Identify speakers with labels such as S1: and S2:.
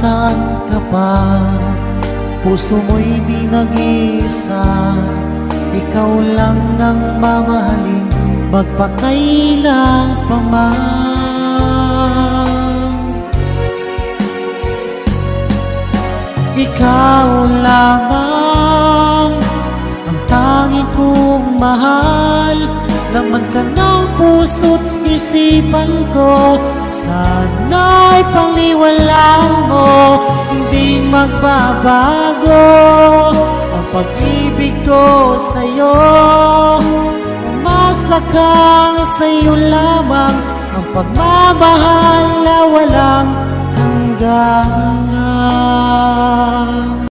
S1: nasaan ka pa? Puso mo'y di nag-iisa, ikaw lang ang mamahalin, magpakailan pa man. Ikaw lamang ang tanging kong mahal, laman ka ng puso't isipan ko. Sana'y pangniwalaan mo, hindi magbabago ang pag-ibig ko sa'yo. Umasa kang sa'yo lamang ang pagmamahal na walang hanggan.